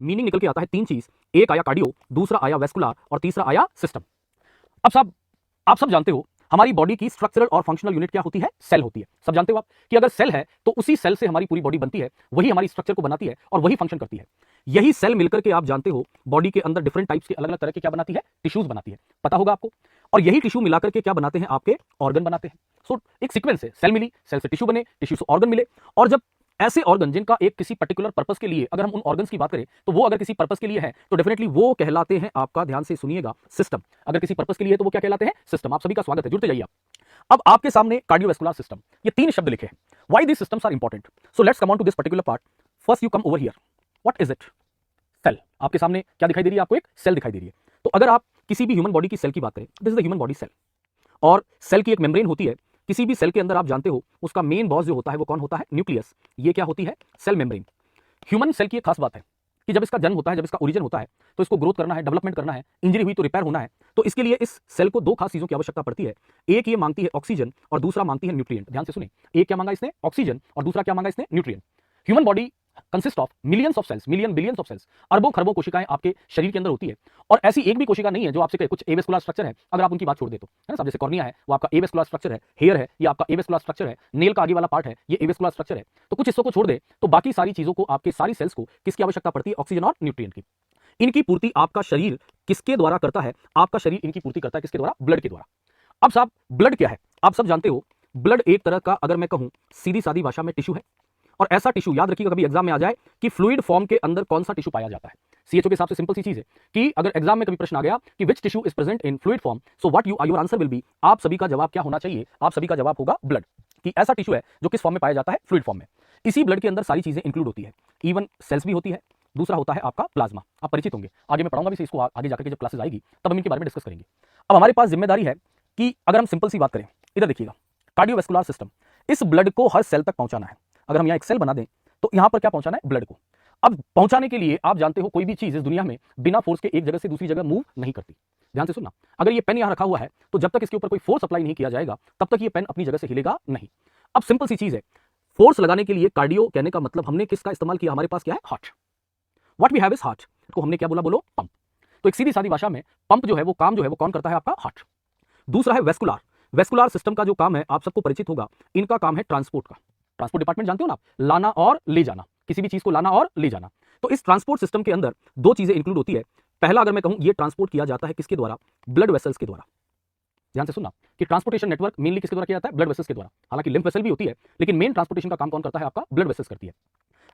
Meaning निकल के आता है तीन चीज, एक आया कार्डियो, दूसरा आया वेस्कुलर और तीसरा आया सिस्टम। अब साहब आप सब जानते हो हमारी बॉडी की स्ट्रक्चरल और फंक्शनल यूनिट क्या होती है? सेल होती है। सब जानते हो आप कि अगर सेल है तो उसी सेल से हमारी पूरी बॉडी बनती है, वही हमारी स्ट्रक्चर को बनाती है और वही फंक्शन करती है। यही सेल मिलकर के आप जानते हो बॉडी के अंदर डिफरेंट टाइप्स के अलग अलग तरह के क्या बनाती है? टिश्यूज बनाती है, पता होगा आपको। और यही टिश्यू मिलाकर के क्या बनाते हैं? आपके ऑर्गन बनाते हैं। सो एक सीक्वेंस है, सेल मिली, सेल से टिश्यू बने, टिश्यू से ऑर्गन मिले। और जब ऐसे ऑर्गन जिनका एक किसी पर्टिकुलर पर्पस के लिए, अगर हम उन ऑर्गन्स की बात करें तो वो अगर किसी पर्पस के लिए है तो डेफिनेटली वो कहलाते हैं, आपका ध्यान से सुनिएगा, सिस्टम। अगर किसी पर्पस के लिए है तो वो क्या कहलाते हैं? सिस्टम। आप सभी का स्वागत है, जुड़ते जाइए आप। अब आपके सामने कार्डियोवैस्कुलर सिस्टम, ये तीन शब्द लिखे हैं। Why this systems are important? So let's come on to this particular part. First you come over here. What is it? Cell. आपके सामने क्या दिखाई दे रही है? आपको एक सेल दिखाई दे रही है। तो अगर आप किसी भी ह्यूमन बॉडी की सेल की बात करें, this is the human body cell. और सेल की एक मेम्ब्रेन होती है। किसी भी सेल के अंदर आप जानते हो उसका मेन बॉस जो होता है वो कौन होता है? न्यूक्लियस। ये क्या होती है? Cell membrane. ह्यूमन सेल की एक खास बात है कि जब इसका जन्म होता है, जब इसका ओरिजिन होता है, तो इसको ग्रोथ करना है, डेवलपमेंट करना है, इंजरी हुई तो रिपेयर होना है, तो इसके लिए इस सेल को दो खास चीजों की आवश्यकता पड़ती है। एक ये मांगती है ऑक्सीजन और दूसरा मांगती है न्यूट्रिएंट। ध्यान से सुने, एक क्या मांगा इसने? ऑक्सीजन, और दूसरा क्या मांगा इसने? Nutrient. Human body consist of millions of cells, million billions of cells, अरबों खरबों कोशिकाएं आपके शरीर के अंदर होती है। और ऐसी एक भी कोशिका नहीं है जो आपसे कहे कुछ एवेस्कुलर स्ट्रक्चर है, अगर आप उनकी बात छोड़ दे तो, है ना। सब जैसे कॉर्निया है वो आपका एवेस्कुलर स्ट्रक्चर है, हेयर है ये आपका एवेस्कुलर स्ट्रक्चर है, नेल का आगे वाला पार्ट है ये एवेस्कुलर स्ट्रक्चर है। तो कुछ हिस्सों को छोड़ दे तो बाकी सारी चीजों को, आपके सारी सेल्स को किसकी आवश्यकता पड़ती है? ऑक्सीजन और न्यूट्रिएंट की। इनकी पूर्ति आपका शरीर किसके द्वारा करता है? आपका शरीर इनकी पूर्ति करता है किसके द्वारा? ब्लड के द्वारा। अब साहब ब्लड क्या है? आप सब जानते हो ब्लड एक तरह का, अगर मैं कहूं सीधी सादी भाषा में, टिश्यू है। और ऐसा टिश्यू, याद रखिएगा कभी एग्जाम में आ जाए कि फ्लूइड फॉर्म के अंदर कौन सा टिश्यू पाया जाता है। सीएचओ के हिसाब से सिंपल सी चीज है कि अगर एग्जाम में कभी प्रश्न आ गया कि which tissue is present in fluid form, so what your answer will be, आप सभी का जवाब क्या होना चाहिए? आप सभी का जवाब होगा ब्लड। कि ऐसा टिश्यू है जो किस फॉर्म में पाया जाता है? फ्लूइड फॉर्म में। इसी ब्लड के अंदर सारी चीजें इंक्लूड होती है, इवन सेल्स भी होती है। दूसरा होता है आपका प्लाज्मा, आप परिचित होंगे, आगे मैं पढ़ाऊंगा भी इसको, आगे जाकर के जब क्लासेस आएगी तब हम इनके बारे में डिस्कस करेंगे। अब हमारे पास जिम्मेदारी है कि अगर हम सिंपल सी बात करें, इधर देखिएगा, कार्डियोवैस्कुलर सिस्टम, इस ब्लड को हर सेल तक पहुंचाना है। अगर हम यहाँ एक सेल बना दें तो यहां पर क्या पहुंचाना है? ब्लड को। अब पहुंचाने के लिए आप जानते हो कोई भी चीज इस दुनिया में बिना फोर्स के एक जगह से दूसरी जगह मूव नहीं करती। ध्यान से सुनना, अगर ये पेन यहां रखा हुआ है तो जब तक इसके ऊपर कोई फोर्स अप्लाई नहीं किया जाएगा तब तक ये पेन अपनी जगह से हिलेगा नहीं। अब सिंपल सी चीज है, फोर्स लगाने के लिए कार्डियो कहने का मतलब हमने किसका इस्तेमाल किया? हमारे पास क्या है? Heart. What we have is heart. को हमने क्या बोला? बोलो पंप। तो एक सीधी सादी भाषा में पंप जो है वो काम जो है वो कौन करता है? आपका हार्ट। दूसरा है वेस्कुलर। वेस्कुलर सिस्टम का जो काम है आप सबको परिचित होगा, इनका काम है ट्रांसपोर्ट का। ट्रांसपोर्ट डिपार्टमेंट जानते हो ना आप, लाना और ले जाना, किसी भी चीज को लाना और ले जाना। तो इस ट्रांसपोर्ट सिस्टम के अंदर दो चीजें इंक्लूड होती है। पहला अगर मैं कहूं, ये ट्रांसपोर्ट किया जाता है किसके द्वारा? ब्लड वेसल्स के द्वारा। ध्यान से सुनना कि ट्रांसपोर्टेशन नेटवर्क मेनली किसके द्वारा किया जाता है? ब्लड वेसल्स के द्वारा। हालांकि लिम्फ वेसल भी होती है लेकिन मेन ट्रांसपोर्टेशन का काम कौन करता है? आपका ब्लड वेसल्स करती है।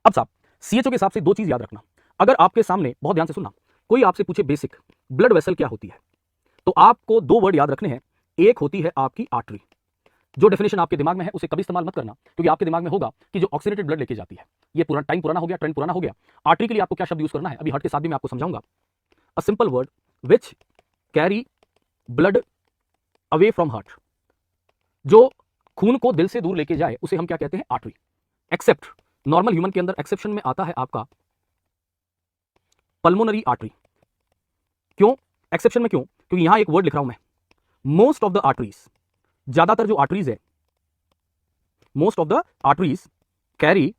अब साहब सीएचओ के हिसाब से दो चीज याद रखना, अगर आपके सामने, बहुत ध्यान से सुनना, कोई आपसे पूछे बेसिक ब्लड वेसल क्या होती है तो आपको दो वर्ड याद रखने हैं। एक होती है आपकी आर्टरी। जो डेफिनेशन आपके दिमाग में है उसे कभी इस्तेमाल मत करना, क्योंकि आपके दिमाग में होगा कि जो ऑक्सीडेटेड ब्लड लेके जाती है। ये पूरा टाइम पुराना हो गया, ट्रेंड पुराना हो गया। आर्टरी के लिए आपको क्या शब्द यूज करना है अभी हार्ट के साथ भी मैं आपको समझाऊंगा। A simple word which carry blood away from heart. जो खून को दिल से दूर लेके जाए उसे हम क्या कहते हैं? आर्टरी। एक्सेप्ट नॉर्मल ह्यूमन के अंदर एक्सेप्शन में आता है आपका पल्मोनरी आर्टरी। क्यों एक्सेप्शन में? क्यों? क्योंकि यहां एक वर्ड लिख रहा हूं मैं, मोस्ट ऑफ द आर्टरीज, ज्यादातर जो आर्टरीज है, most of the arteries carry,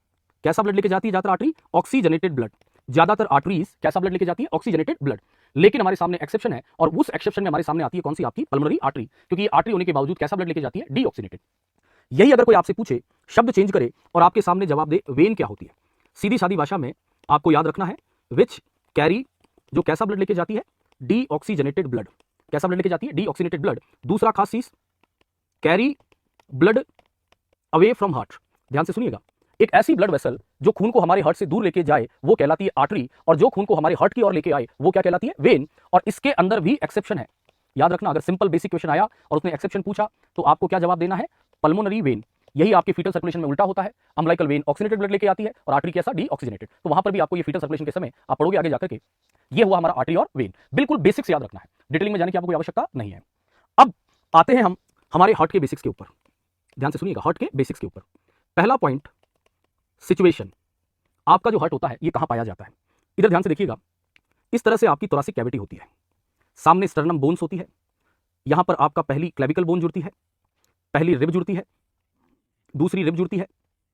कैसा ब्लड लेके जाती है ज्यादातर आर्टरी? Oxygenated blood. ज्यादातर आर्टरीज कैसा ब्लड लेके जाती है? Oxygenated blood. लेकिन हमारे सामने एक्सेप्शन है, और उस एक्सेप्शन में हमारे सामने आती है कौन सी? आपकी पल्मोनरी आर्टरी, क्योंकि ये आर्टरी होने के बावजूद कैसा ब्लड लेके जाती है? डीऑक्सीनेटेड। यही अगर कोई आपसे पूछे, शब्द चेंज करे और आपके सामने जवाब दे वेन क्या होती है, सीधी सादी भाषा में आपको याद रखना है विच कैरी, जो कैसा ब्लड लेके जाती है? Deoxygenated blood. कैसा ब्लड लेके जाती है? Deoxygenated blood. दूसरा खास चीज, carry blood away from heart. ध्यान से सुनिएगा, एक ऐसी ब्लड वेसल जो खून को हमारे हार्ट से दूर लेके जाए वो कहलाती है आर्टरी, और जो खून को हमारे हार्ट की ओर लेके आए वो क्या कहलाती है? वेन। और इसके अंदर भी एक्सेप्शन है, याद रखना। अगर सिंपल बेसिक क्वेश्चन आया और उसने एक्सेप्शन पूछा तो आपको क्या जवाब देना है? Pulmonary vein. यही आपके फीटल सर्कुलेशन में उल्टा होता है, अम्लाइकल वेन ऑक्सीनेटेड ब्लड लेके आती है और आर्टरी कैसा? डीऑक्सीनेटेड। तो वहां पर भी आपको ये फीटल सर्कुलेशन के समय आप पढ़ोगे आगे जाकर के, ये हुआ हमारा आर्टरी और वेन। बिल्कुल बेसिक्स याद रखना है, डिटेलिंग में जाने की आपको कोई आवश्यकता नहीं है। अब आते हैं हम हमारे हार्ट के बेसिक्स के ऊपर। ध्यान से सुनिएगा, हार्ट के बेसिक्स के ऊपर पहला पॉइंट, सिचुएशन। आपका जो हार्ट होता है ये कहां पाया जाता है? इधर ध्यान से देखिएगा, इस तरह से आपकी थोरैसिक कैविटी होती है, सामने स्टर्नम बोन्स होती है, यहां पर आपका पहली क्लेविकल बोन जुड़ती है, पहली रिब जुड़ती है, दूसरी रिब जुड़ती है,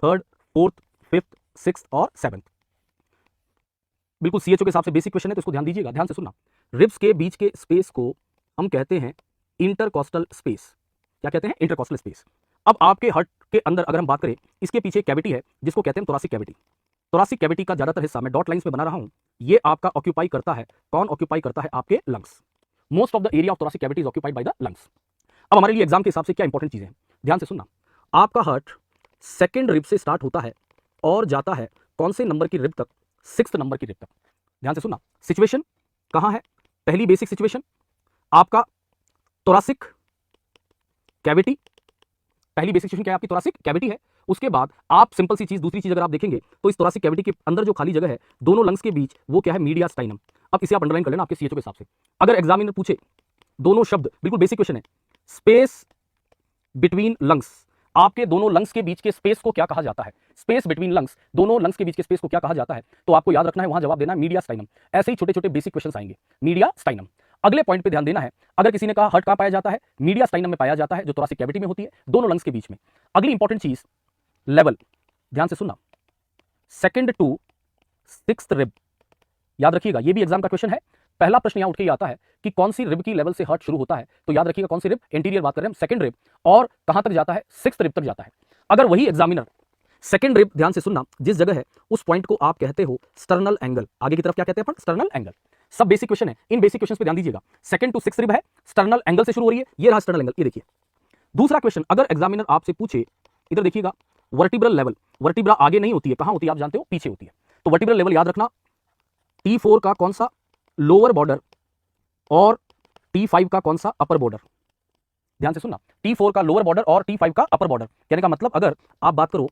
थर्ड, फोर्थ, फिफ्थ, सिक्स्थ और सेवंथ। बिल्कुल सीएचओ के हिसाब से बेसिक क्वेश्चन है, तो इसको ध्यान दीजिएगा, ध्यान से सुनना। रिब्स के बीच के स्पेस को हम कहते हैं इंटरकॉस्टल स्पेस। क्या कहते हैं? Intercostal space. अब आपके हार्ट के अंदर अगर हम बात करें, इसके पीछे कैविटी है जिसको कहते हैं थोरासिक कैविटी। थोरासिक कैविटी का ज्यादातर हिस्सा मैं डॉट लाइंस में बना रहा हूं, ये आपका ऑक्यूपाई करता है, कौन ऑक्यूपाई करता है? आपके lungs. Most of the area of thoracic cavity is occupied by the lungs. अब हमारे लिए एग्जाम के हिसाब से क्या इंपॉर्टेंट चीजें हैं, ध्यान से सुनना। आपका हार्ट सेकंड रिब से स्टार्ट होता है और जाता है कौन से नंबर की रिब तक? 6th नंबर की रिब तक। ध्यान से सुनना। सिचुएशन कहां है? पहली बेसिक सिचुएशन आपका थोरासिक कैविटी। पहली बेसिक सिचुएशन क्या है? आपकी थोरासिक कैविटी है। उसके बाद आप सिंपल सी चीज, दूसरी चीज अगर आप देखेंगे तो इस थोरासिक कैविटी के अंदर जो खाली जगह है दोनों लंग्स के बीच, वो क्या है? मीडियास्टाइनम। अब इसे आप अंडरलाइन कर लेना आपके सीएचओ के हिसाब से। अगर एग्जामिनर पूछे दोनों शब्द, बिल्कुल बेसिक क्वेश्चन है, स्पेस बिटवीन लंग्स, आपके दोनों लंग्स के बीच के स्पेस को क्या कहा जाता है? स्पेस बिटवीन लंग्स, दोनों लंग्स के बीच के स्पेस को क्या कहा जाता है? तो आपको याद रखना है, वहां जवाब देना है मीडियास्टाइनम। ऐसे ही छोटे छोटे बेसिक क्वेश्चन आएंगे, मीडियास्टाइनम। अगले पॉइंट पे ध्यान देना है, अगर किसी ने कहा हार्ट कहां पाया जाता है? मीडियास्टाइनम में पाया जाता है, जो थोरासिक कैविटी में होती है, दोनों लंग्स के बीच में। अगली इंपॉर्टेंट चीज लेवल, ध्यान से सुनना, 2nd to 6th रिब। याद रखिएगा, ये भी एग्जाम का क्वेश्चन है। पहला प्रश्न यहां उठ के आता है कि कौन सी रिब की लेवल से हार्ट शुरू होता है, तो याद रखिएगा कौन सी रिब? इंटीरियर बात कर रहे हैं हम, 2nd रिब, और कहां तक जाता है? 6th रिब तक जाता है। अगर वही एग्जामिनर 2nd रिब, ध्यान से सुनना, जिस जगह है उस पॉइंट को आप कहते हो स्टर्नल एंगल। आगे की तरफ क्या कहते हैं अपन? Sternal angle. सब बेसिक क्वेश्चन है, इन बेसिक क्वेश्चन पे ध्यान दीजिएगा। 2nd to 6th रिब है, स्टर्नल एंगल से शुरू हो रही है, ये रहा स्टर्नल एंगल, ये देखिए। दूसरा क्वेश्चन, अगर एग्जामिनर आपसे पूछे, इधर देखिएगा, वर्टिब्रल लेवल। वर्टिब्रा आगे नहीं होती है, कहां होती है आप जानते हो? पीछे होती है। तो वर्टिब्रल लेवल याद रखना, T4 का कौन सा लोअर बॉर्डर और T5 का कौन सा अपर बॉर्डर? ध्यान से सुनना, T4 का लोअर बॉर्डर और T5 का अपर बॉर्डर। कहने का मतलब अगर आप बात करो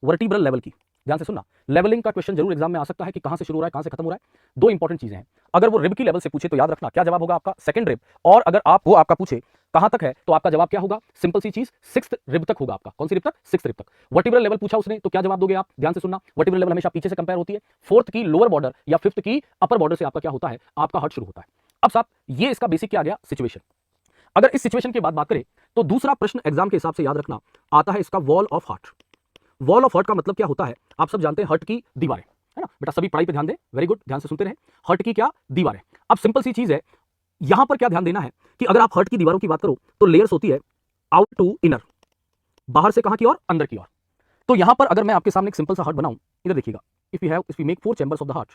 वर्टिब्रल लेवल की, ध्यान से सुनना, लेवलिंग का क्वेश्चन जरूर एग्जाम में आ सकता है कि कहां से शुरू हो रहा है, कहां से खत्म हो रहा है। दो इंपॉर्टेंट चीजें हैं, अगर वो रिब की लेवल से पूछे तो याद रखना क्या जवाब होगा आपका? 2nd rib. और अगर आप वो आपका पूछे कहां तक है, तो आपका जवाब क्या होगा? सिंपल सी चीज, 6th रिब तक होगा आपका। कौन सी रिब तक? 6th रिब तक। वर्टिब्रल लेवल पूछा उसने तो क्या जवाब दोगे आप? ध्यान से सुनना, वर्टिब्रल लेवल हमेशा पीछे से कंपेयर होती है, 4th की लोअर बॉर्डर या 5th की अपर बॉर्डर से आपका क्या होता है? आपका हार्ट शुरू होता है। अब साहब, ये इसका बेसिक क्या आ गया? सिचुएशन। अगर इस सिचुएशन के बाद बात करें तो दूसरा प्रश्न एग्जाम के हिसाब से याद रखना आता है इसका wall of heart. Wall of heart का मतलब क्या होता है? आप सब जानते हैं, हार्ट की दीवारें, है ना बेटा? सभी पढ़ाई पे ध्यान दें, वेरी गुड, ध्यान से सुनते रहे। हार्ट की क्या? दीवारें। अब सिंपल सी चीज है, यहां पर क्या ध्यान देना है कि अगर आप हार्ट की दीवारों की बात करो तो लेयर्स होती है आउट टू इनर, बाहर से कहां की ओर? अंदर की ओर। तो यहां पर अगर मैं आपके सामने एक सिंपल सा हार्ट बनाऊं, इधर देखिएगा, if we make 4 chambers of the heart,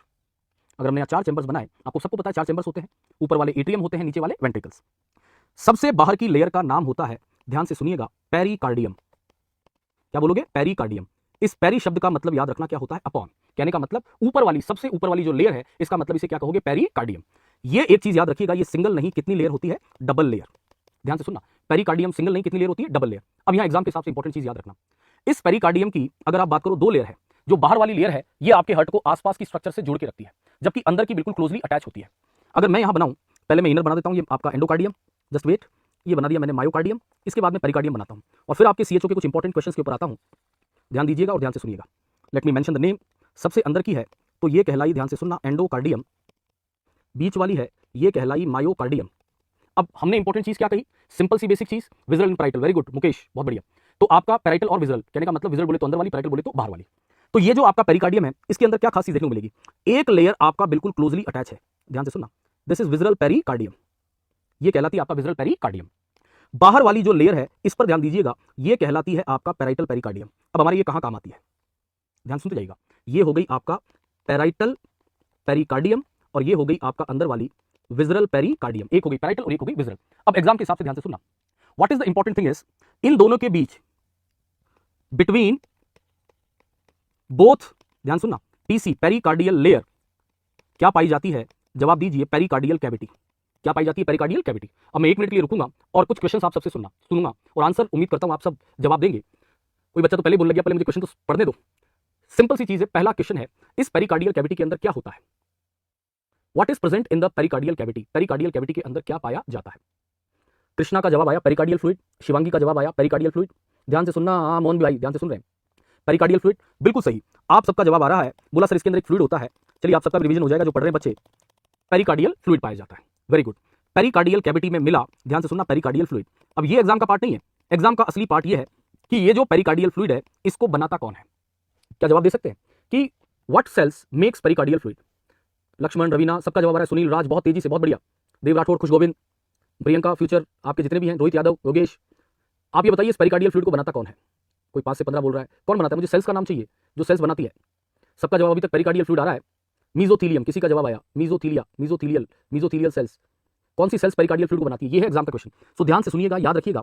अगर हमने 4 चैंबर्स बनाए, आपको सबको पता है 4 चैंबर्स होते हैं, ऊपर वाले एट्रियम होते हैं, नीचे वाले वेंट्रिकल्स। सबसे बाहर की लेयर का नाम होता है, ध्यान से सुनिएगा, पेरिकार्डियम। क्या बोलोगे? पेरिकार्डियम। इस पेरी शब्द का मतलब याद रखना क्या होता है? अपॉन। कहने का मतलब ऊपर वाली, सबसे ऊपर वाली जो लेयर है, इसका मतलब इसे क्या कहोगे? पेरिकार्डियम। ये एक चीज याद रखिएगा, ये सिंगल नहीं, कितनी लेयर होती है? Double layer. ध्यान से सुनना, पेरिकार्डियम सिंगल नहीं, कितनी लेयर होती है? Double layer. अब यहां एग्जाम के हिसाब से इंपॉर्टेंट चीज याद रखना, इस पेरिकार्डियम की अगर आप बात करो 2 लेयर है। जो बाहर वाली लेयर है, ये आपके हार्ट को आसपास की स्ट्रक्चर से जोड़ के रखती है, जबकि अंदर की बिल्कुल क्लोजली अटैच होती है। अगर मैं यहां बनाऊं, पहले मैं इनर बना देता हूं, ये आपका एंडोकार्डियम, जस्ट वेट, ये बना दिया मैंने मायोकार्डियम, इसके बाद मैं पेरिकार्डियम बनाता हूं, और फिर आपके सीएचओ के कुछ इंपॉर्टेंट क्वेश्चंस के ऊपर आता हूं। ध्यान दीजिएगा और ध्यान से सुनिएगा। Let me mention the name. सबसे अंदर की है तो ये कहलाई, ध्यान से सुनना, एंडोकार्डियम। बीच वाली है, ये कहलाई मायोकार्डियम। अब हमने इंपॉर्टेंट चीज क्या कही? सिंपल सी बेसिक चीज, visual and parietal. Very good Mukesh, बहुत बढ़िया। तो आपका पैराइटल और विजुअल, कहने का मतलब विजुअल बोले तो अंदर वाली, पैराइटल बोले तो बाहर वाली। तो ये जो आपका पेरिकार्डियम है, इसके अंदर क्या खास चीज देखने को मिलेगी? एक लेयर आपका बिल्कुल क्लोजली अटैच है, ध्यान से सुनना, दिस इज विजुअल पेरिकार्डियम, ये कहलाती है आपका विजुअल पेरिकार्डियम। बाहर वाली जो लेयर है, इस पर ध्यान दीजिएगा, ये कहलाती है आपका पैराइटल पेरिकार्डियम। अब हमारी ये कहां काम आती है? ध्यान सुनते जाइएगा, ये हो गई आपका पैराइटल पेरिकार्डियम, और ये हो गई आपका अंदर वाली विजुअल पेरिकार्डियम। एक हो गई पैराइटल और एक हो गई विजुअल। अब एग्जाम के हिसाब से ध्यान से सुनना, what is the important thing is, इन दोनों के बीच, बिटवीन बोथ, ध्यान सुनना, पीसी पेरिकार्डियल लेयर क्या पाई जाती है? जवाब दीजिए, पेरिकार्डियल कैविटी। क्या पाई जाती है? Pericardial cavity. अब मैं 1 मिनट के लिए रुकूंगा और कुछ क्वेश्चन आप सबसे सुनूंगा और आंसर उम्मीद करता हूं आप सब जवाब देंगे। कोई बच्चा तो पहले बोल लग गया, पहले मुझे क्वेश्चन तो पढ़ने दो। सिंपल सी चीज है, पहला क्वेश्चन है, इस पेरिकार्डियल कैविटी के अंदर क्या होता है? What is present in the pericardial cavity? Pericardial cavity के अंदर क्या पाया जाता है? कृष्णा का जवाब आया पेरिकार्डियल फ्लूइड, शिवांगी का जवाब आया पेरिकार्डियल फ्लूइड। ध्यान से सुनना, हाँ मोहन भाई ध्यान से सुन रहे हैं, पेरिकार्डियल फ्लूइड बिल्कुल सही। आप सबका जवाब आ रहा है, बोला सर इसके अंदर एक फ्लूइड होता है। चलिए आप सबका रिवीजन हो जाएगा, जो पढ़ रहे हैं बच्चे, पेरिकार्डियल फ्लूइड पाया जाता है, वेरी गुड। पेरिकार्डियल कैविटी में मिला, ध्यान से सुनना, पेरिकार्डियल फ्लूइड। अब ये एग्जाम का पार्ट नहीं है, एग्जाम का असली पार्ट ये है कि ये जो पेरिकार्डियल फ्लूइड है, इसको बनाता कौन है? क्या जवाब दे सकते हैं कि what cells makes pericardial fluid? Lakshman, Raveena, सबका जवाब आ रहा है। सुनील, राज बहुत तेजी से, बहुत बढ़िया। देव राठौड़, खुश गोविंद, प्रियंका, फ्यूचर, आपके जितने भी हैं, रोहित यादव, योगेश, आप ये बताइए इस पेरिकार्डियल फ्लूइड को बनाता कौन है? कोई 5 से 15 बोल रहा है, कौन बनाता है? मुझे सेल्स का नाम चाहिए जो सेल्स बनाती है। सबका जवाब अभी तक पेरिकार्डियल फ्लूइड आ रहा है। मीजोथीलियम, किसी का जवाब आया, मीजोथीलिया, मीजोथीलियल सेल्स। कौन सी सेल्स पेरिकार्डियल फ्लूइड को बनाती है? ये है एग्जाम का क्वेश्चन। सो ध्यान से सुनिएगा, याद रखिएगा,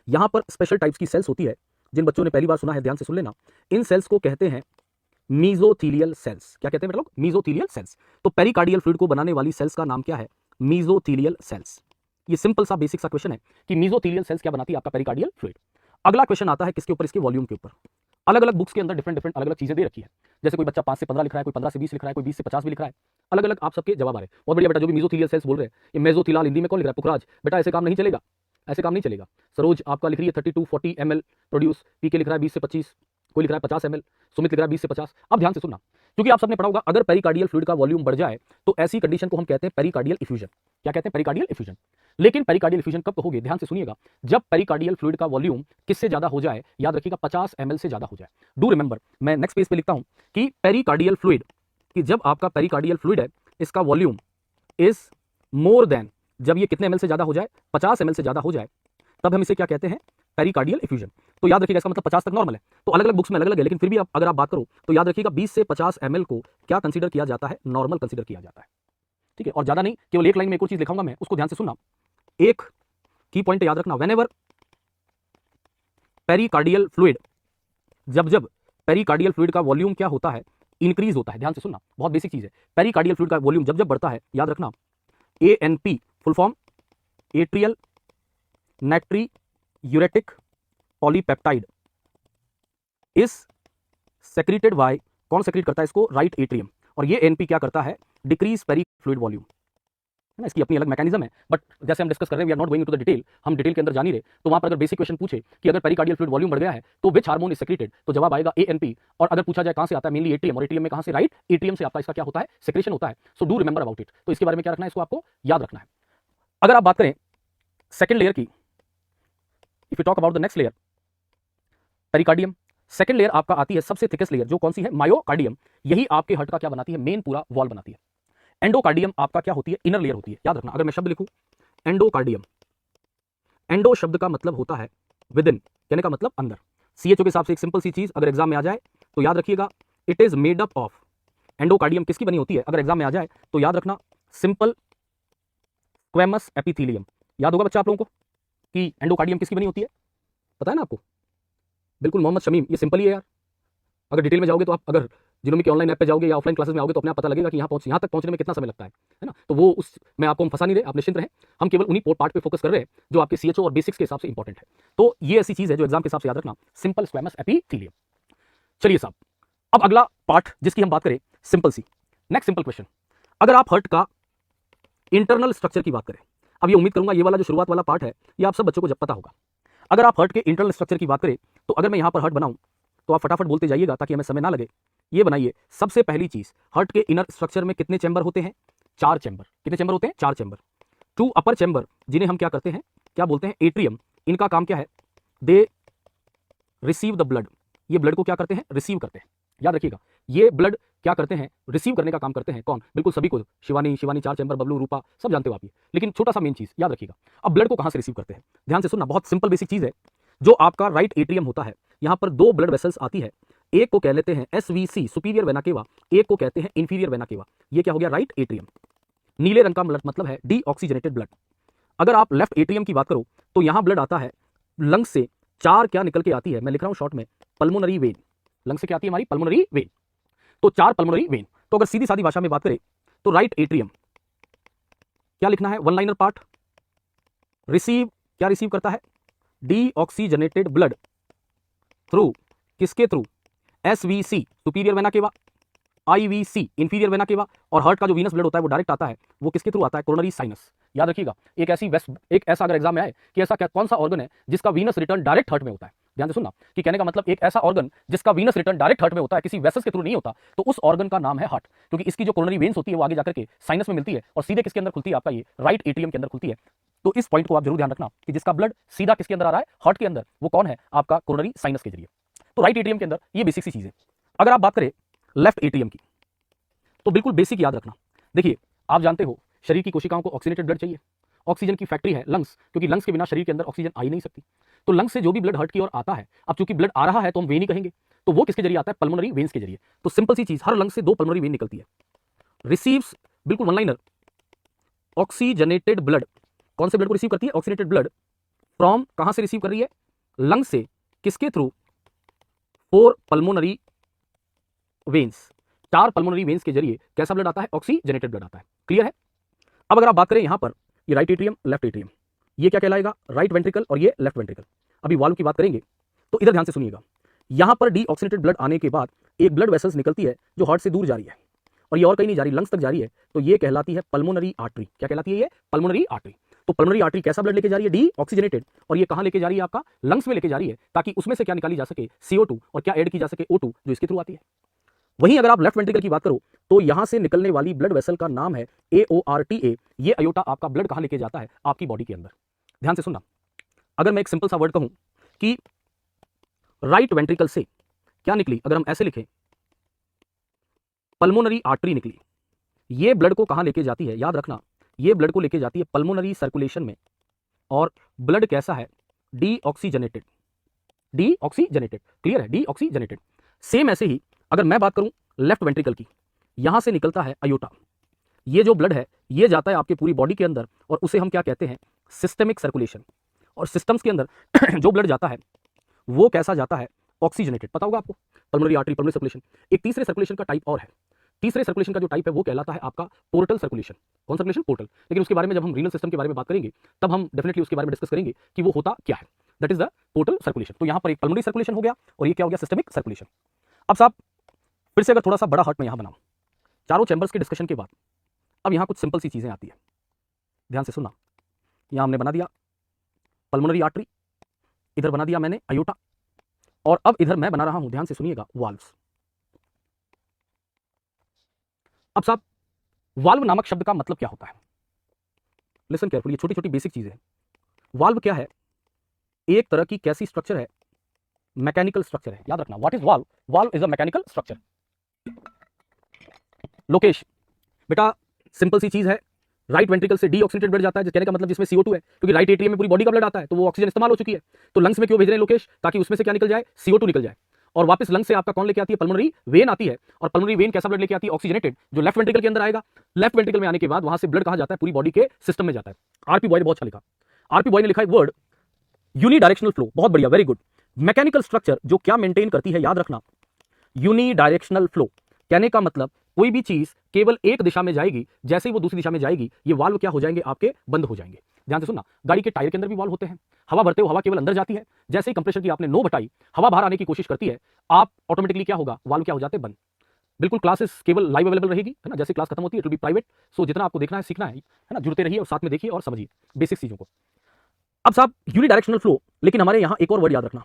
यहां पर स्पेशल टाइप्स की सेल्स होती है। जिन बच्चों ने पहली बार सुना है ध्यान से सुन लेना, इन सेल्स को कहते हैं मीजोथीलियल सेल्स। क्या कहते हैं बेटा लोग? मीजोथीलियल सेल्स। तो पेरिकार्डियल फ्लूइड को बनाने वाली सेल्स का नाम क्या है? मीजोथीलियल सेल्स। ये सिंपल सा बेसिक सा क्वेश्चन है कि मीजोथीलियल सेल्स क्या बनाती है आपका पेरिकार्डियल फ्लूइड। अगला क्वेश्चन आता है किसके ऊपर? इसके वॉल्यूम के ऊपर। अलग अलग बुक्स के अंदर डिफरेंट अलग अलग चीजें दे रखी है। जैसे कोई बच्चा 5 से 15 लिख रहा है, कोई 15 से 20 लिख रहा है, कोई 20 से 50 भी लिख रहा है। अलग अलग आप सबके जवाब आ रहे हैं। बहुत बढ़िया बेटा, जो भी मीजोथीलियल सेल्स बोल रहे हैं, ये मेजोथिलाल हिंदी में कौन लिख रहा है? पुखराज। बेटा ऐसे काम नहीं चलेगा, ऐसे काम नहीं चलेगा। सरोज आपका लिख रही है 32-40 ml प्रोड्यूस। पीके लिख रहा है 20 से 25, कोई लिख रहा है 50 ml, सुमित लिख रहा है 20 से 50। अब ध्यान से सुनना, क्योंकि आप सबने पढ़ा होगा अगर पेरिकार्डियल फ्लूइड का वॉल्यूम बढ़ जाए तो ऐसी कंडीशन को हम कहते हैं पेरिकार्डियल इफ्यूजन। क्या कहते हैं? Pericardial effusion. लेकिन पेरिकार्डियल इफ्यूजन कब कहोगे? ध्यान से सुनिएगा, जब पेरिकार्डियल फ्लूइड का वॉल्यूम किससे ज्यादा हो जाए? याद रखिएगा 50 ml से ज्यादा हो जाए। डू रिमेंबर, मैं नेक्स्ट पेज पे लिखता हूं कि पेरिकार्डियल फ्लूइड, कि जब आपका पेरिकार्डियल फ्लूइड है इसका वॉल्यूम इज मोर देन, जब ये कितने ml से ज्यादा हो जाए? 50 ml से ज्यादा हो जाए, तब हम इसे क्या कहते हैं? Pericardial effusion. तो याद रखिएगा इसका मतलब 50 तक नॉर्मल है। तो अलग अलग बुक्स में अलग अलग है, लेकिन फिर भी अगर आप बात करो तो याद रखिएगा 20 से 50 ml को क्या कंसीडर किया जाता है? नॉर्मल कंसीडर किया जाता है। ठीक है, और ज्यादा नहीं, केवल एक लाइन में एक और चीज लिखाऊंगा मैं, उसको ध्यान से सुनना। एक की पॉइंट याद रखना, व्हेनेवर पेरिकार्डियल फ्लूइड, जब पेरिकार्डियल फ्लूइड का वॉल्यूम क्या होता है? इंक्रीज होता है। ध्यान से सुनना, बहुत बेसिक चीज है। पेरिकार्डियल फ्लूइड का वॉल्यूम जब बढ़ता है, याद रखना, ANP full form atrial natriuretic polypeptide is secreted by, कौन सेक्रेट करता है इसको? Right atrium. और ये एनपी क्या करता है? डिक्रीज पेरी फ्लूइड वॉल्यूम, है ना। इसकी अपनी अलग मैकेनिज्म है, बट जैसे हम डिस्कस कर रहे हैं, we are not going to the detail, हम डिटेल के अंदर जा नहीं रहे। तो वहां पर अगर बेसिक क्वेश्चन पूछे कि अगर पेरिकार्डियल फ्लूइड वॉल्यूम बढ़ गया है तो विच हार्मोन इज सेक्रेटेड, तो जवाब आएगा ANP। और अगर पूछा जाए कहां से आता है, मेनली एट्रियम, और एट्रियम में कहां से? राइट एट्रियम से आपका इसका क्या होता है? सेक्रेशन होता है। So do remember about it. तो इसके बारे में क्या रखना है? इसको आपको याद रखना है। अगर आप बात करें सेकेंड लेयर की, if you talk about the next layer, pericardium, second layer आपका आती है सबसे थिकेस्ट लेयर, जो कौन सी है? मायोकार्डियम। यही आपके हार्ट का क्या बनाती है? मेन पूरा वॉल बनाती है। एंडोकार्डियम आपका क्या होती है? इनर लेयर होती है। याद रखना, अगर मैं शब्द लिखूं एंडोकार्डियम, एंडो शब्द का मतलब होता है विद इन, कहने का मतलब अंदर। CHO के हिसाब से एक सिंपल सी चीज अगर एग्जाम में आ जाए तो याद रखिएगा, it is made up of, endocardium किसकी बनी होती है? अगर एग्जाम में आ जाए तो याद रखना, सिंपल स्क्वेमस एपिथेलियम। याद होगा बच्चा आप लोगों को कि एंडोकार्डियम किसकी बनी होती है? पता है ना आपको? बिल्कुल मोहम्मद शमीम, ये सिंपल ही है यार। अगर डिटेल में जाओगे तो आप, अगर जिन्होंने की ऑनलाइन ऐप पे जाओगे या ऑफलाइन क्लासेस में आओगे तो अपने आप पता लगेगा कि यहाँ तक पहुंचने में कितना समय लगता है ना। तो वो उस मैं आपको हम फंसा नहीं रहे, आप निश्चिंत रहें। हम केवल उन्हीं पार्ट पे फोकस कर रहे हैं जो आपके CHO और बेसिक्स के हिसाब से इंपॉर्टेंट है। तो ये ऐसी चीज है जो एग्जाम के हिसाब से याद रखना, सिंपल स्क्वेमस एपिथेलियम। चलिए साहब, अब अगला पार्ट जिसकी हम बात करें, सिंपल सी नेक्स्ट सिंपल क्वेश्चन, अगर आप हार्ट का इंटरनल स्ट्रक्चर की बात करें, अब ये उम्मीद करूंगा ये वाला जो शुरुआत वाला पार्ट है ये आप सब बच्चों को जब पता होगा। अगर आप हार्ट के इंटरनल स्ट्रक्चर की बात करें तो अगर मैं यहां पर हार्ट बनाऊं तो आप फटाफट बोलते जाइएगा ताकि हमें समय ना लगे। ये बनाइए, सबसे पहली चीज, हार्ट के इनर स्ट्रक्चर में कितने चैम्बर होते हैं? 4 चैम्बर। कितने चैम्बर होते हैं? 4 चैम्बर। 2 अपर चैम्बर जिन्हें हम क्या करते हैं, क्या बोलते हैं? एट्रियम। इनका काम क्या है? They receive the blood. ये ब्लड को क्या करते हैं? रिसीव करते हैं। याद रखिएगा, ये ब्लड क्या करते हैं? रिसीव करने का काम करते हैं। कौन? बिल्कुल सभी को, शिवानी 4 चैम्बर, बबलू, रूपा, सब जानते हो आप ये। लेकिन छोटा सा मेन चीज याद रखिएगा, अब ब्लड को कहां से रिसीव करते हैं? ध्यान से सुनना, बहुत सिंपल बेसिक चीज है। जो आपका राइट एट्रियम होता है, यहां पर 2 ब्लड वेसल्स आती है, एक को कह लेते हैं SVC सुपीरियर वेना केवा, एक को कहते हैं इंफीरियर वेना केवा। ये क्या हो गया? Right atrium. नीले रंग का मतलब है डीऑक्सीजनेटेड ब्लड। अगर आप लेफ्ट एट्रियम की बात करो तो यहां ब्लड आता है लंग्स से, 4 क्या निकल के आती है, मैं लिख रहा हूं शॉर्ट में, पल्मोनरी वेन। लंग्स से क्या आती है? हमारी पल्मोनरी वेन। तो 4 पल्मोनरी वेन। तो अगर सीधी सादी भाषा में बात करें तो राइट एट्रियम क्या लिखना है? वन लाइनर पार्ट, रिसीव, क्या रिसीव करता है? डीऑक्सीजनेटेड ब्लड थ्रू, किसके through? SVC superior vena cava, IVC inferior vena cava, और हार्ट का जो वीनस ब्लड होता है वो डायरेक्ट आता है, वो किसके थ्रू आता है? Coronary sinus. याद रखिएगा, एक ऐसा अगर एग्जाम में आए कि ऐसा क्या, कौन सा ऑर्गन है जिसका वीनस रिटर्न डायरेक्ट हार्ट में होता है? ध्यान से सुनना, कि कहने का मतलब एक ऐसा ऑर्गन जिसका वीनस रिटर्न डायरेक्ट हार्ट में होता है, किसी वेसल्स के थ्रू नहीं होता, तो उस ऑर्गन का नाम है हार्ट। क्योंकि इसकी जो कोरोनरी वेन्स होती है वो आगे जाकर के साइनस में मिलती है और सीधे किसके अंदर खुलती है? आपका ये राइट एट्रियम के अंदर खुलती है। तो इस पॉइंट को आप जरूर ध्यान रखना कि जिसका ब्लड सीधा किसके अंदर आ रहा है? हार्ट के अंदर, वो कौन है? आपका कोरोनरी साइनस के जरिए। तो राइट एट्रियम के अंदर ये बेसिक सी चीज है। अगर आप बात करें लेफ्ट एट्रियम की तो बिल्कुल बेसिक याद रखना, देखिए, आप जानते हो शरीर की कोशिकाओं को ऑक्सीजनेटेड ब्लड चाहिए। ऑक्सीजन की फैक्ट्री है लंग्स, क्योंकि लंग्स के बिना शरीर के अंदर ऑक्सीजन आ ही नहीं सकती। तो लंग्स से जो भी ब्लड हार्ट की ओर आता है, अब चूंकि ब्लड आ रहा है तो हम वेन ही कहेंगे, तो वो किसके जरिए आता है? पल्मोनरी वेन्स के जरिए। तो सिंपल सी चीज, हर लंग्स से 2 पल्मोनरी वेन निकलती है। रिसीव्स, बिल्कुल वन लाइनर, ऑक्सीजनेटेड ब्लड, कौन से ब्लड को रिसीव करती है? ऑक्सीजनेटेड ब्लड फ्रॉम, कहां से रिसीव कर रही है? लंग से, किसके through? 4 pulmonary veins, 4 pulmonary veins के जरिए कैसा ब्लड आता है? ऑक्सीजनेटेड ब्लड आता है। क्लियर है? अब अगर आप बात करें यहां पर, ये राइट एट्रियम, लेफ्ट एट्रियम, ये क्या कहलाएगा? राइट वेंट्रिकल, और ये लेफ्ट वेंट्रिकल। अभी वाल्व की बात करेंगे तो इधर ध्यान से सुनिएगा। यहां पर डीऑक्सीजनेटेड ब्लड आने के बाद एक ब्लड वेसल्स निकलती है जो हार्ट से दूर जा रही है, और ये और कहीं नहीं जा रही, लंग्स तक जा रही है, तो ये कहलाती है पल्मोनरी आर्टरी। क्या कहलाती है? ये पल्मोनरी आर्टरी। तो पल्मोनरी आर्टरी कैसा ब्लड लेके जा रही है? डीऑक्सीजनेटेड। और ये कहां लेके जा रही है? आपका लंग्स में लेके जा रही है, ताकि उसमें से क्या निकाली जा सके? CO2, और क्या ऐड की जा सके? O2, जो इसके थ्रू आती है। वहीं अगर आप लेफ्ट वेंट्रिकल की बात करो तो यहां से निकलने वाली ब्लड वेसल का नाम है AORTA। ये अयोटा आपका ब्लड कहां लेके जाता है? आपकी बॉडी के अंदर। ध्यान से सुनना, अगर मैं एक सिंपल सा वर्ड कहूं कि राइट वेंट्रिकल से क्या निकली, अगर हम ऐसे लिखें, पल्मोनरी आर्टरी निकली, ये ब्लड को कहां लेके जाती है? याद रखना, ये ब्लड को लेके जाती है पल्मोनरी सर्कुलेशन में। और ब्लड कैसा है? डीऑक्सीजनेटेड। डीऑक्सीजनेटेड, क्लियर है? डीऑक्सीजनेटेड। सेम ऐसे ही अगर मैं बात करूं लेफ्ट वेंट्रिकल की, यहां से निकलता है अयोटा। ये जो ब्लड है ये जाता है आपके पूरी बॉडी के अंदर, और उसे हम क्या कहते हैं? Systemic circulation. और सिस्टम्स के अंदर जो ब्लड जाता है वो कैसा जाता है? ऑक्सीजनेटेड। पता होगा आपको, पल्मोनरी आर्टरी, पल्मोनरी सर्कुलेशन। एक तीसरे सर्कुलेशन का टाइप और है। तीसरे सर्कुलेशन का जो टाइप है वो कहलाता है आपका पोर्टल सर्कुलेशन। कौन सर्कुलेशन? पोर्टल। लेकिन उसके बारे में जब हम रीनल सिस्टम के बारे में बात करेंगे तब हम डेफिनेटली उसके बारे में डिस्कस करेंगे कि वो होता क्या है। That is the portal circulation. तो यहां पर एक पल्मोनरी सर्कुलेशन हो गया, और ये क्या हो गया? Systemic circulation. अब साहब फिर से अगर थोड़ा सा बड़ा हार्ट में यहां बनाऊं, चारों चैंबर्स के डिस्कशन के बाद अब यहां कुछ सिंपल सी चीजें आती है। ध्यान से सुनना, यहां हमने बना दिया पल्मोनरी आर्टरी, इधर बना दिया मैंने अयोटा, और अब इधर मैं बना रहा हूं, ध्यान से सुनिएगा, वाल्व्स। अब साहब वाल्व नामक शब्द का मतलब क्या होता है? लिसन केयरफुली, ये छोटी छोटी बेसिक चीजें हैं। वाल्व क्या है? एक तरह की कैसी स्ट्रक्चर है? मैकेनिकल स्ट्रक्चर है। याद रखना, what is valve? Valve is a mechanical structure. Lokesh बेटा, सिंपल सी चीज है, राइट वेंट्रिकल से डीऑक्सीजनेटेड ब्लड जाता है, कहने का मतलब जिसमें CO2 है, क्योंकि राइट एट्रियम में पूरी बॉडी का ब्लड आता है, तो वो ऑक्सीजन इस्तेमाल हो चुकी है। तो लंग्स में क्यों भेज रहे हैं लोकेश? ताकि उसमें से क्या निकल जाए? CO2 निकल जाए। और वापस लंग्स से आपका कौन लेके आती है? पल्मोनरी वेन आती है, और पल्मोनरी वेन कैसा ब्लड लेके आती है? ऑक्सीजनेटेड, जो लेफ्ट वेंट्रिकल के अंदर आएगा। लेफ्ट वेंट्रिकल में आने के बाद वहां से ब्लड कहां जाता है? पूरी बॉडी के सिस्टम में जाता है। आरपी बॉय ने बहुत अच्छा लिखा, आरपी बॉय ने लिखा एक वर्ड, यूनिडायरेक्शनल फ्लो। बहुत बढ़िया, वेरी गुड। मैकेनिकल स्ट्रक्चर जो क्या मेंटेन करती है? याद रखना, यूनिडायरेक्शनल फ्लो। कहने का मतलब कोई भी चीज केवल एक दिशा में जाएगी, जैसे ही वो दूसरी दिशा में जाएगी ये वाल्व क्या हो जाएंगे? आपके बंद हो जाएंगे। ध्यान से सुनना, गाड़ी के टायर के अंदर भी वाल्व होते हैं। हवा भरते हो हवा केवल अंदर जाती है, जैसे ही कंप्रेसर की आपने नोब हटाई, हवा बाहर आने की कोशिश करती है, आप ऑटोमेटिकली क्या होगा? वाल्व क्या हो जाते हैं? बंद। बिल्कुल क्लासेस केवल लाइव अवेलेबल रहेगी, है ना, जैसे क्लास खत्म होती है, इट विल बी प्राइवेट। सो जितना आपको देखना है सीखना है ना, जुड़ते रहिए और साथ में देखिए और समझिए बेसिक चीजों को। अब साहब यूनिडायरेक्शनल फ्लो, लेकिन हमारे यहां एक और वर्ड याद रखना,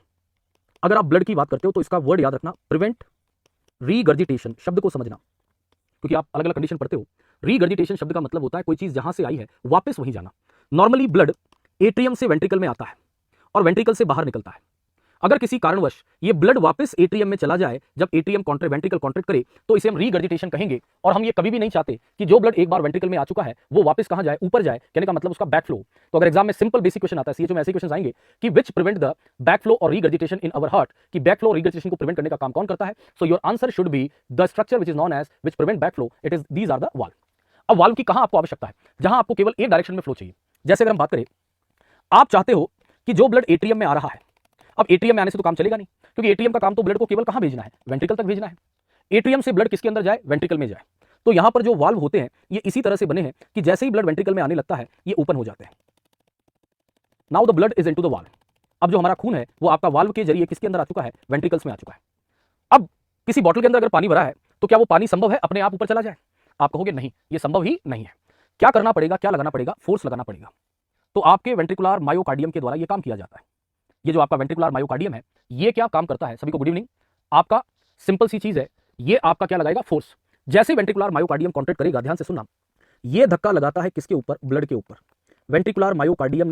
अगर आप ब्लड की बात करते हो तो इसका वर्ड याद रखना, प्रिवेंट रीगर्जिटेशन। शब्द को समझना, क्योंकि आप अलग अलग कंडीशन पढ़ते हो। रीगर्जिटेशन शब्द का मतलब होता है कोई चीज जहां से आई है वापस वहीं जाना। नॉर्मली ब्लड एट्रियम से वेंट्रिकल में आता है और वेंट्रिकल से बाहर निकलता है। अगर किसी कारणवश ये ब्लड वापस एट्रियम में चला जाए, जब एट्रियम वेंट्रिकल कॉन्ट्रैक्ट करे, तो इसे हम रीगर्जिटेशन कहेंगे। और हम ये कभी भी नहीं चाहते कि जो ब्लड एक बार वेंट्रिकल में आ चुका है वो वापस कहां जाए? ऊपर जाए। कहने का मतलब उसका बैक फ्लो। तो अगर एग्जाम में सिंपल बेसिक क्वेश्चन आता है, सीएचओ में ऐसे क्वेश्चन आएंगे कि which prevent the back flow और रीगर्जिटेशन इन अवर हार्ट, कि बैक फ्लो और रीगर्जिटेशन को प्रिवेंट करने का काम कौन करता है? So your answer should be the structure which is known as which prevent back flow, it is these are the valve. अब वाल्व की कहां आपको आवश्यकता है? जहां आपको केवल एक डायरेक्शन में फ्लो चाहिए। जैसे अगर हम बात करें, आप चाहते हो कि जो ब्लड एट्रियम में आ रहा है, अब एट्रियम में आने से तो काम चलेगा नहीं, क्योंकि एट्रियम का काम तो ब्लड को केवल कहां भेजना है? वेंट्रिकल तक भेजना है। एट्रियम से ब्लड किसके अंदर जाए? वेंट्रिकल में जाए। तो यहां पर जो वाल्व होते हैं ये इसी तरह से बने हैं कि जैसे ही ब्लड वेंट्रिकल में आने लगता है ये ओपन हो जाते हैं। Now the blood is into the valve. अब जो हमारा खून है वो आपका वाल्व के जरिए किसके अंदर आ चुका है? वेंट्रिकल्स में आ चुका है। अब किसी बॉटल के अंदर अगर पानी भरा है तो क्या वो पानी संभव है अपने आप ऊपर चला जाए? आप कहोगे नहीं, ये संभव ही नहीं है। क्या करना पड़ेगा? क्या लगाना पड़ेगा? फोर्स लगाना पड़ेगा। तो आपके वेंट्रिकुलर मायोकार्डियम के द्वारा ये काम किया जाता है। ये जो आपका वेंट्रिकुलर मायोकार्डियम है ये क्या काम करता है? सभी को गुड इवनिंग। आपका सिंपल सी चीज है, ये आपका क्या लगाएगा? फोर्स। जैसे वेंट्रिकुलर मायोकार्डियम कॉन्ट्रैक्ट करेगा, ध्यान से सुनना, ये धक्का लगाता है किसके ऊपर? ब्लड के ऊपर। वेंट्रिकुलर मायोकार्डियम ने